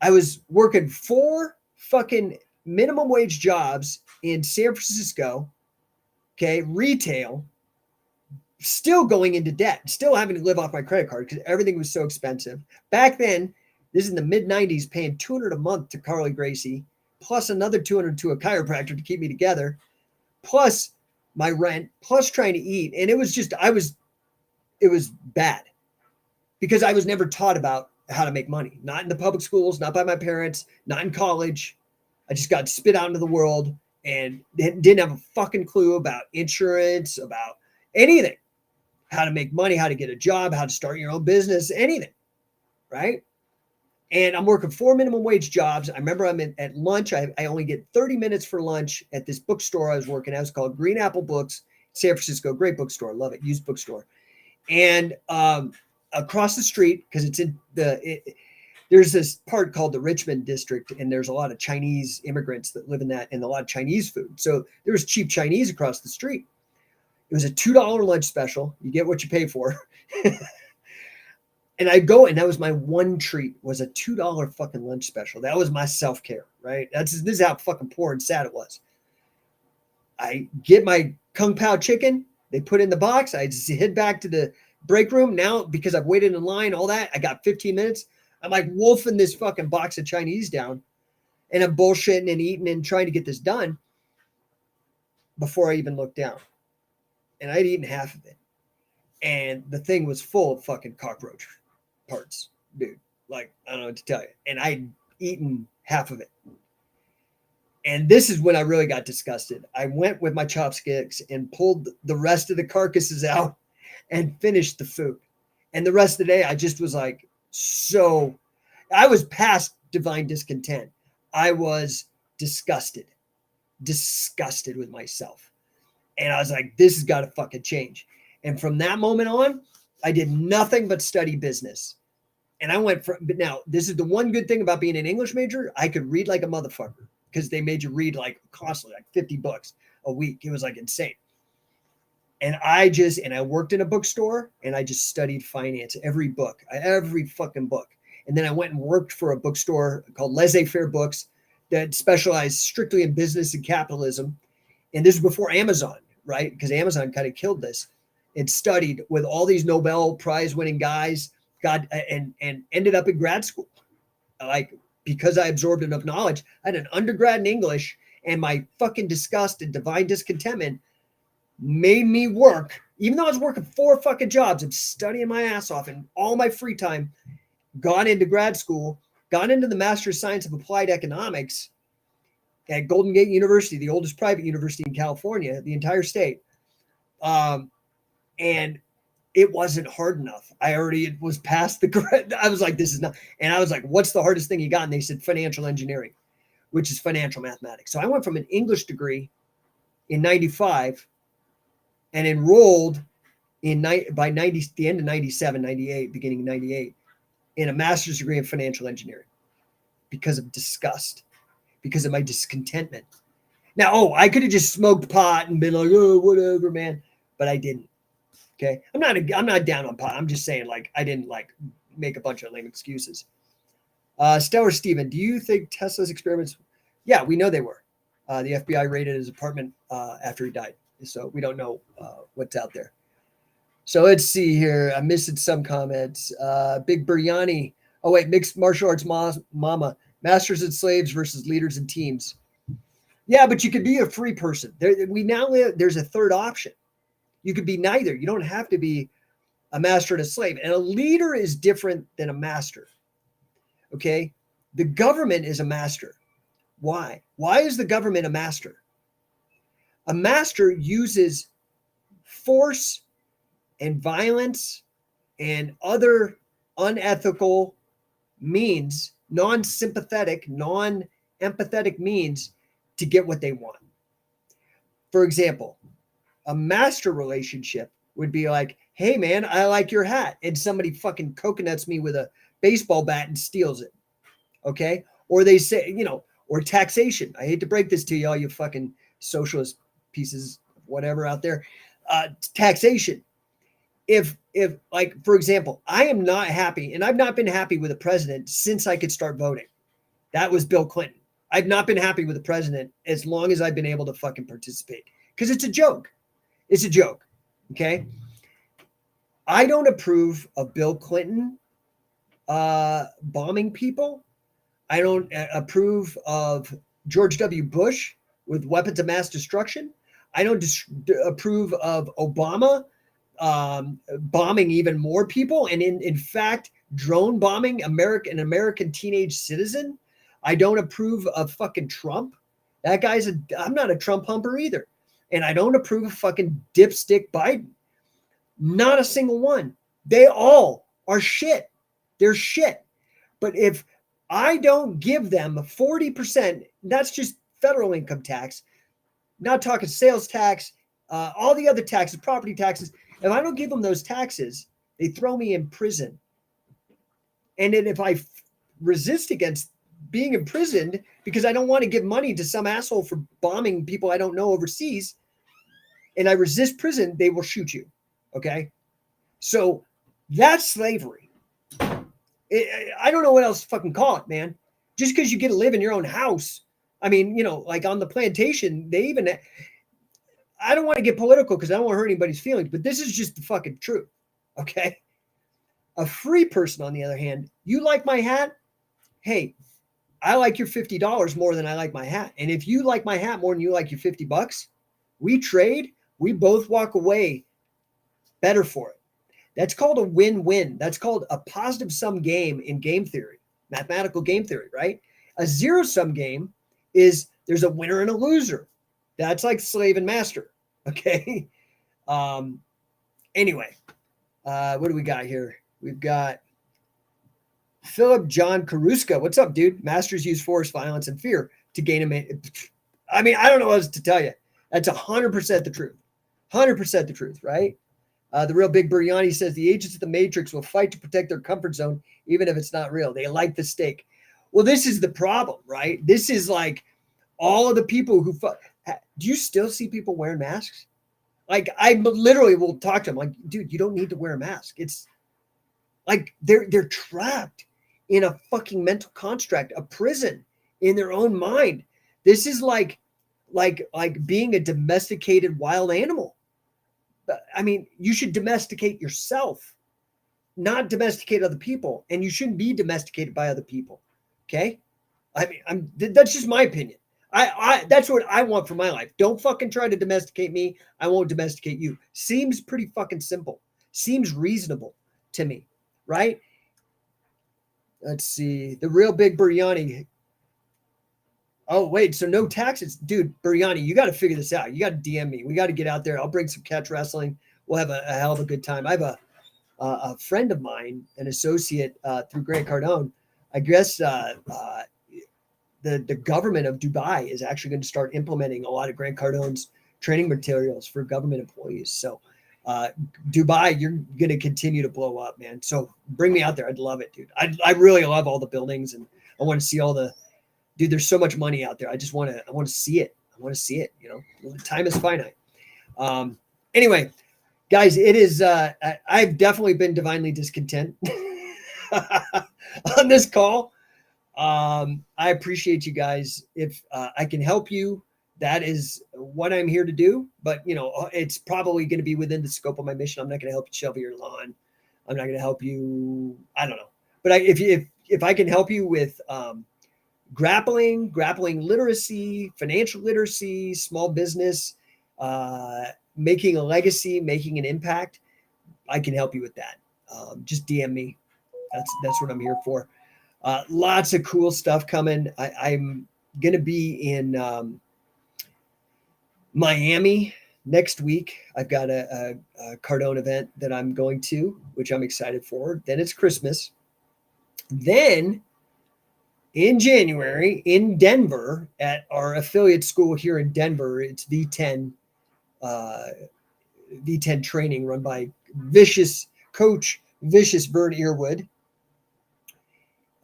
I was working 4 fucking minimum wage jobs in San Francisco, okay, retail, still going into debt, still having to live off my credit card because everything was so expensive. Back then, this is in the mid-90s, paying $200 a month to Carly Gracie, plus another $200 to a chiropractor to keep me together, plus my rent, plus trying to eat. And it was just, it was bad because I was never taught about how to make money. Not in the public schools, not by my parents, not in college. I just got spit out into the world and didn't have a fucking clue about insurance, about anything, how to make money, how to get a job, how to start your own business, anything, right? And I'm working 4 minimum wage jobs. I remember I'm at lunch. I only get 30 minutes for lunch at this bookstore I was working at. It's called Green Apple Books, San Francisco. Great bookstore. Love it. Used bookstore. And across the street, because it's in there's this part called the Richmond district, and there's a lot of Chinese immigrants that live in that and a lot of Chinese food. So there was cheap Chinese across the street. It was a $2 lunch special. You get what you pay for. And I go, and that was my one treat, was a $2 fucking lunch special. That was my self-care, right? This is how fucking poor and sad it was. I get my Kung Pao chicken. They put it in the box. I just head back to the break room. Now, because I've waited in line, all that, I got 15 minutes. I'm like wolfing this fucking box of Chinese down. And I'm bullshitting and eating and trying to get this done before I even looked down. And I'd eaten half of it. And the thing was full of fucking cockroach parts, dude. Like, I don't know what to tell you. And I'd eaten half of it. And this is when I really got disgusted. I went with my chopsticks and pulled the rest of the carcasses out and finished the food. And the rest of the day, I just was like, I was past divine discontent. I was disgusted with myself. And I was like, this has got to fucking change. And from that moment on, I did nothing but study business. And I went but now this is the one good thing about being an English major. I could read like a motherfucker because they made you read like constantly, like 50 books a week. It was like insane. And I worked in a bookstore and I just studied finance, every fucking book. And then I went and worked for a bookstore called Laissez-Faire Books that specialized strictly in business and capitalism. And this was before Amazon, right? Because Amazon kind of killed this. And studied with all these Nobel Prize winning guys, and ended up in grad school. Like, because I absorbed enough knowledge, I had an undergrad in English, and my fucking disgust and divine discontentment made me work, even though I was working 4 fucking jobs and studying my ass off and all my free time, gone into grad school, got into the Master of Science of Applied Economics at Golden Gate University, the oldest private university in California, the entire state. And it wasn't hard enough. It was past the, I was like, this is not, and I was like, what's the hardest thing you got? And they said financial engineering, which is financial mathematics. So I went from an English degree in 95 and enrolled by the end of 97, 98, beginning of 98, in a master's degree in financial engineering because of disgust, because of my discontentment. Now, I could have just smoked pot and been like, oh, whatever, man. But I didn't. Okay. I'm not down on pot. I'm just saying, like, I didn't like make a bunch of lame excuses. Stellar Steven, do you think Tesla's experiments? Yeah, we know they were. The FBI raided his apartment after he died. So we don't know what's out there. So let's see here. I'm missing some comments. Big Biryani. Oh, wait. Mixed martial arts mama. Masters and slaves versus leaders and teams. Yeah, but you could be a free person. There's a third option. You could be neither. You don't have to be a master and a slave. And a leader is different than a master. Okay? The government is a master. Why? Why is the government a master? A master uses force and violence and other unethical means, non-sympathetic, non-empathetic means to get what they want. For example, a master relationship would be like, hey, man, I like your hat. And somebody fucking coconuts me with a baseball bat and steals it. Okay? Or they say, or taxation. I hate to break this to you, all you fucking socialist pieces, whatever out there. Taxation. If like, for example, I am not happy, and I've not been happy with a president since I could start voting. That was Bill Clinton. I've not been happy with the president as long as I've been able to fucking participate, because it's a joke. It's a joke. Okay. I don't approve of Bill Clinton bombing people. I don't approve of George W. Bush with weapons of mass destruction. I don't approve of Obama bombing even more people. And in fact, drone bombing an American teenage citizen. I don't approve of fucking Trump. That guy's I'm not a Trump humper either. And I don't approve of fucking dipstick Biden. Not a single one. They all are shit. They're shit. But if I don't give them 40%, that's just federal income tax, not talking sales tax, all the other taxes, property taxes. If I don't give them those taxes, they throw me in prison. And then if I resist against being imprisoned because I don't want to give money to some asshole for bombing people I don't know overseas, and I resist prison, they will shoot you. Okay? So that's slavery. I don't know what else to fucking call it, man. Just because you get to live in your own house. I mean, like on the plantation, I don't want to get political because I don't want to hurt anybody's feelings, but this is just the fucking truth. Okay? A free person, on the other hand, you like my hat? Hey, I like your $50 more than I like my hat. And if you like my hat more than you like your $50, we trade, we both walk away better for it. That's called a win-win. That's called a positive sum game in game theory, mathematical game theory, right? A zero-sum game is there's a winner and a loser. That's like slave and master, okay? Anyway, what do we got here? We've got Philip John Karuska. What's up, dude? Masters use force, violence, and fear to gain I mean, I don't know what else to tell you. That's 100% the truth. 100% the truth, right? The real Big Biryani says the agents of the Matrix will fight to protect their comfort zone, even if it's not real. They like the stake. Well, this is the problem, right? This is like all of the people who do you still see people wearing masks? Like, I literally will talk to them like, dude, you don't need to wear a mask. It's like they're trapped in a fucking mental construct, a prison in their own mind. This is like being a domesticated wild animal. I mean, you should domesticate yourself, not domesticate other people, and you shouldn't be domesticated by other people. Okay? I mean, that's just my opinion. That's what I want for my life. Don't fucking try to domesticate me. I won't domesticate you. Seems pretty fucking simple. Seems reasonable to me, right? Let's see. The real Big Biryani. Oh, wait. So no taxes. Dude, Biryani, you got to figure this out. You got to DM me. We got to get out there. I'll bring some catch wrestling. We'll have a hell of a good time. I have a friend of mine, an associate through Grant Cardone, I guess the government of Dubai is actually going to start implementing a lot of Grant Cardone's training materials for government employees. So Dubai, you're going to continue to blow up, man. So bring me out there. I'd love it, dude. I really love all the buildings, and I want to see all the, dude, there's so much money out there. I want to see it. I want to see it. You know, time is finite. Anyway, guys, it is, I've definitely been divinely discontent on this call. I appreciate you guys. If I can help you, that is what I'm here to do. But, you know, it's probably going to be within the scope of my mission. I'm not going to help you shovel your lawn. I'm not going to help you. I don't know. But if I can help you with grappling literacy, financial literacy, small business, making a legacy, making an impact, I can help you with that. Just DM me. That's what I'm here for. Lots of cool stuff coming. I'm going to be in Miami next week. I've got a Cardone event that I'm going to, which I'm excited for. Then it's Christmas. Then in January in Denver at our affiliate school here in Denver, it's V10 training run by Coach Vicious Vern Earwood.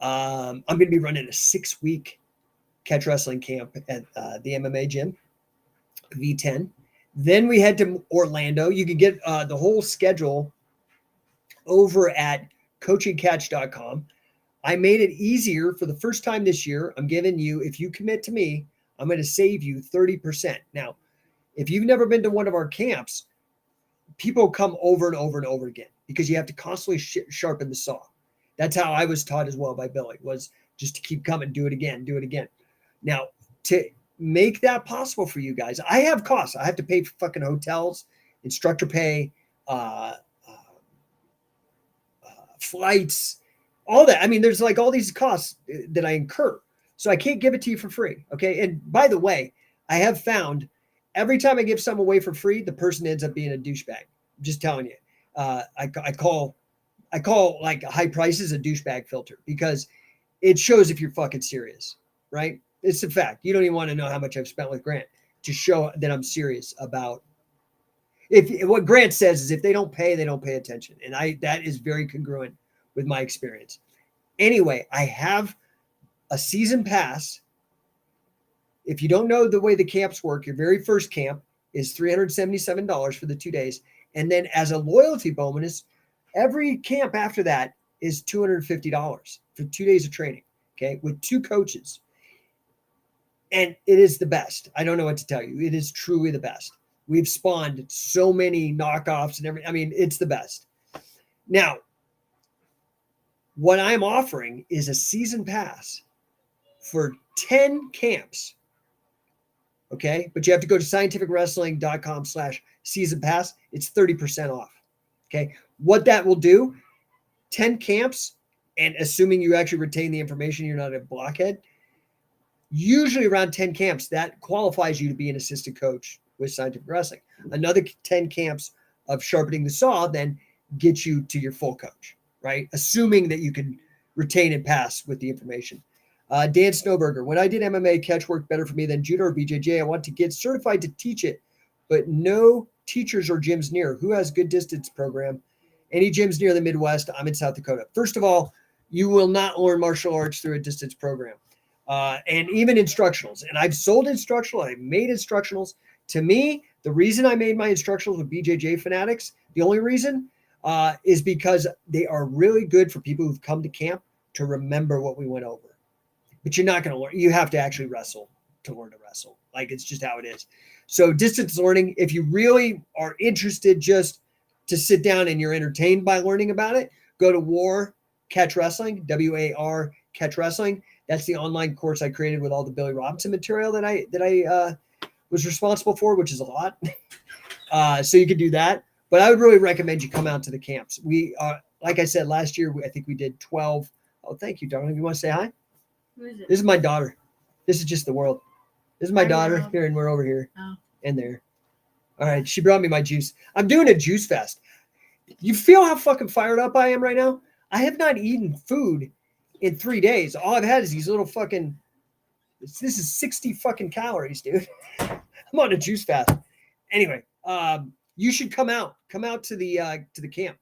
I'm going to be running a 6-week catch wrestling camp at the MMA gym, V10. Then we head to Orlando. You can get the whole schedule over at coachingcatch.com. I made it easier for the first time this year. I'm giving you, if you commit to me, I'm going to save you 30%. Now, if you've never been to one of our camps, people come over and over and over again because you have to constantly sharpen the saw. That's how I was taught as well by Billy, was just to keep coming, do it again. Now, to make that possible for you guys, I have costs. I have to pay for fucking hotels, instructor pay, flights, all that. I mean, there's like all these costs that I incur. So I can't give it to you for free. Okay. And by the way, I have found every time I give some away for free, the person ends up being a douchebag. I'm just telling you. I call like high prices a douchebag filter because it shows if you're fucking serious, right? It's a fact. You don't even want to know how much I've spent with Grant to show that I'm serious about. If what Grant says is if they don't pay attention. And that is very congruent with my experience. Anyway, I have a season pass. If you don't know the way the camps work, your very first camp is $377 for the 2 days. And then as a loyalty bonus, every camp after that is $250 for 2 days of training, okay, with 2 coaches. And it is the best. I don't know what to tell you. It is truly the best. We've spawned so many knockoffs and everything. I mean, it's the best. Now, what I'm offering is a season pass for 10 camps. Okay. But you have to go to scientificwrestling.com/season pass. It's 30% off. Okay. What that will do, 10 camps, and assuming you actually retain the information, you're not a blockhead, usually around 10 camps, that qualifies you to be an assistant coach with Scientific Wrestling. Another 10 camps of sharpening the saw then gets you to your full coach, right? Assuming that you can retain and pass with the information. Dan Snowberger, when I did MMA, catch worked better for me than judo or BJJ. I want to get certified to teach it, but no teachers or gyms near. Who has good distance program? Any gyms near the Midwest? I'm in South Dakota. First of all, you will not learn martial arts through a distance program. And even instructionals. And I've sold instructional. I've made instructionals. To me, the reason I made my instructionals with BJJ Fanatics, the only reason is because they are really good for people who've come to camp to remember what we went over. But you're not going to learn. You have to actually wrestle to learn to wrestle. Like, it's just how it is. So distance learning, if you really are interested just to sit down and you're entertained by learning about it, go to War Catch Wrestling, WAR Catch Wrestling. That's the online course I created with all the Billy Robinson material that I was responsible for, which is a lot. So you can do that. But I would really recommend you come out to the camps. We, like I said, last year, I think we did 12. Oh, thank you, darling. You want to say hi? Who is it? This is my daughter. This is just the world. This is my daughter here, and we're over here and there. All right. She brought me my juice. I'm doing a juice fast. You feel how fucking fired up I am right now? I have not eaten food in 3 days. All I've had is these little fucking, this is 60 fucking calories, dude. I'm on a juice fast. Anyway, you should come out to the camp.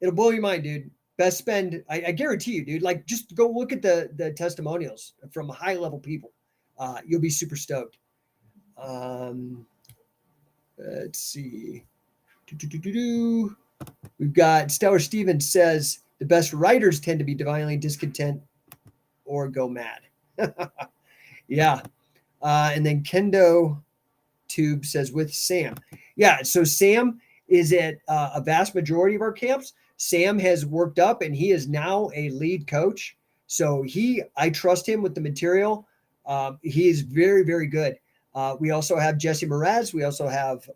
It'll blow your mind, dude. Best spend, I guarantee you, dude. Like, just go look at the testimonials from high level people. You'll be super stoked. Let's see. We've got Stellar Stevens says the best writers tend to be divinely discontent or go mad. Yeah. And then Kendo Tube says with Sam. Yeah. So Sam is at a vast majority of our camps. Sam has worked up and he is now a lead coach. So I trust him with the material. He is very, very good. We also have Jesse Mraz. We also have,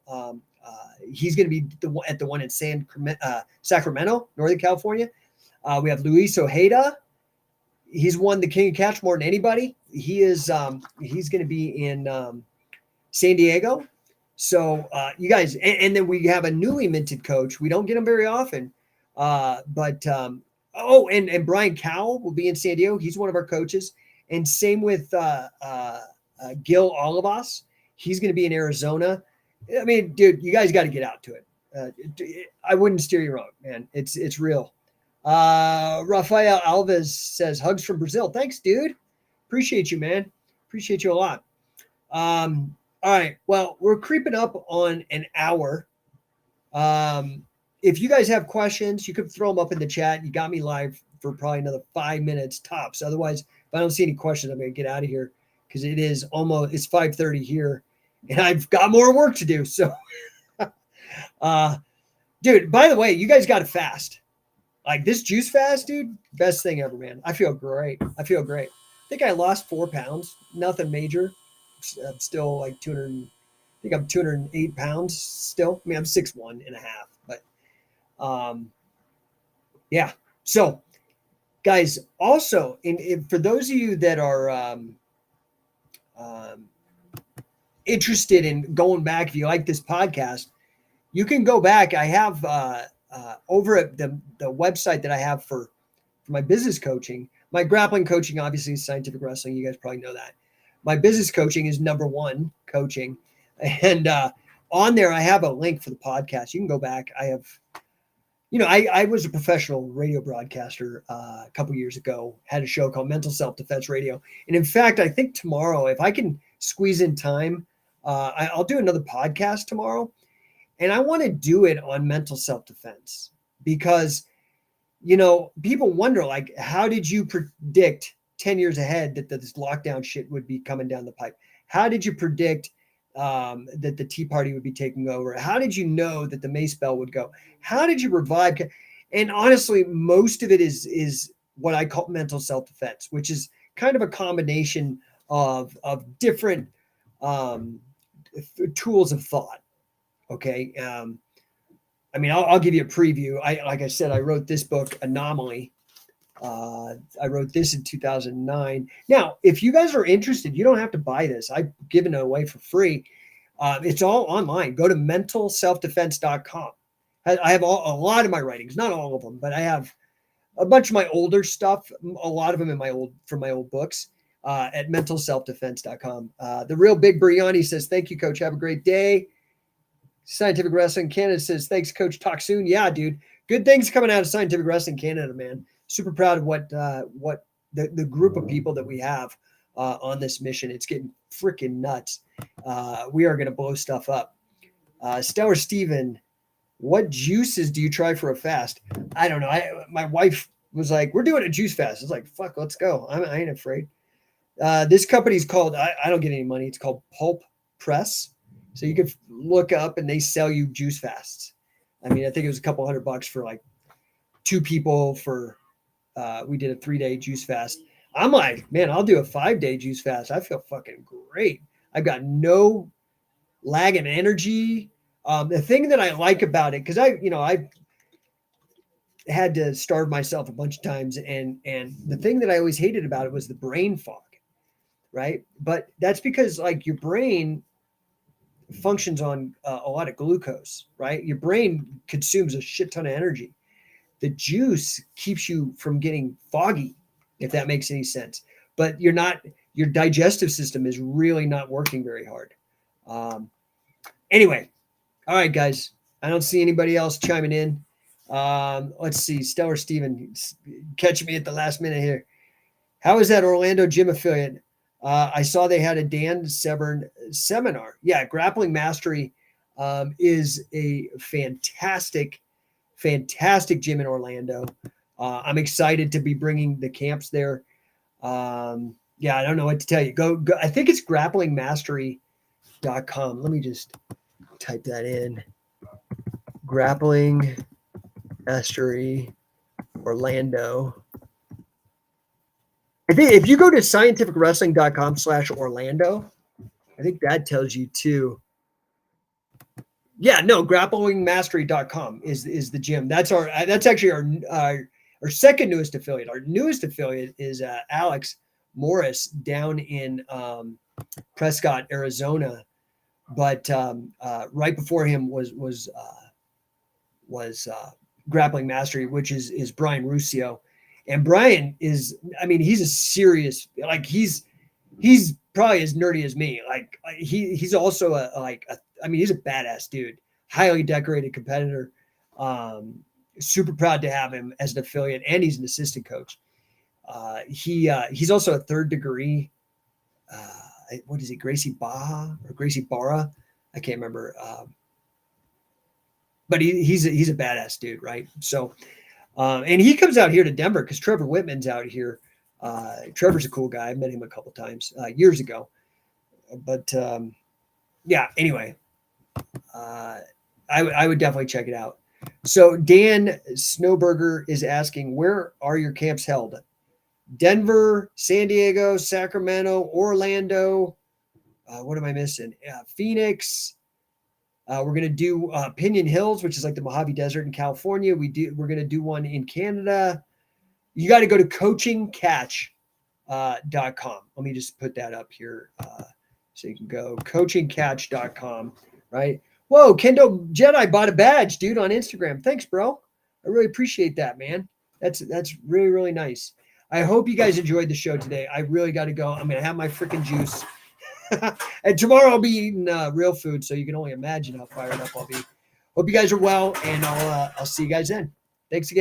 he's going to be at the one in Sacramento, Northern California. We have Luis Ojeda. He's won the King of Catch more than anybody. He's going to be in San Diego. So you guys, and then we have a newly minted coach. We don't get him very often. And Brian Cowell will be in San Diego. He's one of our coaches. And same with Gil Olivas. He's going to be in Arizona. I mean, dude, you guys got to get out to it. I wouldn't steer you wrong, man. It's real. Rafael Alves says hugs from Brazil. Thanks, dude. Appreciate you, man. Appreciate you a lot. All right. Well, we're creeping up on an hour. If you guys have questions, you could throw them up in the chat. You got me live for probably another 5 minutes tops. Otherwise, if I don't see any questions, I'm going to get out of here because it's 5:30 here and I've got more work to do. So, dude, by the way, you guys got to fast. Like this juice fast, dude, best thing ever, man. I feel great. I think I lost 4 pounds, nothing major. I'm still like 200. I think I'm 208 pounds still. I mean, I'm 6'1.5", but yeah. So, guys, also, for those of you that are interested in going back, if you like this podcast, you can go back. I have over at the website that I have for my business coaching. My grappling coaching, obviously, is Scientific Wrestling. You guys probably know that. My business coaching is No1 coaching. And on there, I have a link for the podcast. You can go back. I have, I was a professional radio broadcaster a couple years ago, had a show called Mental Self-Defense Radio. And in fact, I think tomorrow, if I can squeeze in time, I'll do another podcast tomorrow. And I want to do it on mental self-defense because, people wonder, like, how did you predict 10 years ahead that this lockdown shit would be coming down the pipe? How did you predict that the Tea Party would be taking over? How did you know that the Mace Bell would go? How did you revive? And honestly, most of it is what I call mental self-defense, which is kind of a combination of different tools of thought. Okay. I'll give you a preview. Like I said, I wrote this book, Anomaly. I wrote this in 2009. Now, if you guys are interested, you don't have to buy this. I've given it away for free. It's all online. Go to mentalselfdefense.com. I have a lot of my writings, not all of them, but I have a bunch of my older stuff, a lot of them from my old books at mentalselfdefense.com. The Real Big Briani says, thank you, Coach. Have a great day. Scientific Wrestling Canada says, thanks, Coach. Talk soon. Yeah, dude. Good things coming out of Scientific Wrestling Canada, man. Super proud of what the group of people that we have on this mission. It's getting freaking nuts. We are going to blow stuff up. Stellar Steven, what juices do you try for a fast? I don't know. My wife was like, we're doing a juice fast. I was like, fuck, let's go. I ain't afraid. This company's called, I don't get any money. It's called Pulp Press. So you can look up and they sell you juice fasts. I mean, I think it was a couple $100 for like 2 people for, we did a 3-day juice fast. I'm like, man, I'll do a 5-day juice fast. I feel fucking great. I've got no lag in energy. The thing that I like about it, because I had to starve myself a bunch of times. And the thing that I always hated about it was the brain fog, right? But that's because like your brain, functions on a lot of glucose, right? Your brain consumes a shit ton of energy. The juice keeps you from getting foggy, if that makes any sense. But your digestive system is really not working very hard. Anyway, all right, guys. I don't see anybody else chiming in. Let's see. Stellar Steven, catch me at the last minute here. How is that Orlando gym affiliate? I saw they had a Dan Severn seminar. Yeah, Grappling Mastery is a fantastic gym in Orlando. I'm excited to be bringing the camps there. Yeah, I don't know what to tell you. Go. I think it's grapplingmastery.com. Let me just type that in. Grappling Mastery Orlando. I think if you go to scientificwrestling.com/Orlando, I think that tells you too. Yeah, no, grapplingmastery.com is the gym. That's actually our second newest affiliate. Our newest affiliate is Alex Morris down in Prescott, Arizona. But right before him was Grappling Mastery, which is Brian Ruscio. And Brian is, I mean, he's a serious, like he's probably as nerdy as me. Like he's also he's a badass dude, highly decorated competitor. Super proud to have him as an affiliate, and he's an assistant coach. He's also a third degree. What is he, Gracie Barra? I can't remember. But he's a badass dude, right? So, and he comes out here to Denver because Trevor Whitman's out here. Trevor's a cool guy. I met him a couple times years ago. But yeah, anyway, I would definitely check it out. So Dan Snowberger is asking, where are your camps held? Denver, San Diego, Sacramento, Orlando. What am I missing? Phoenix. We're going to do Pinion Hills, which is like the Mojave Desert in California. We're going to do one in Canada. You got to go to coachingcatch.com. Let me just put that up here. So you can go coachingcatch.com, right? Whoa, Kendo Jedi bought a badge, dude, on Instagram. Thanks, bro. I really appreciate that, man. That's really, really nice. I hope you guys enjoyed the show today. I really got to go. I'm going to have my freaking juice. And tomorrow I'll be eating real food, so you can only imagine how fired up I'll be. Hope you guys are well, and I'll see you guys then. Thanks again.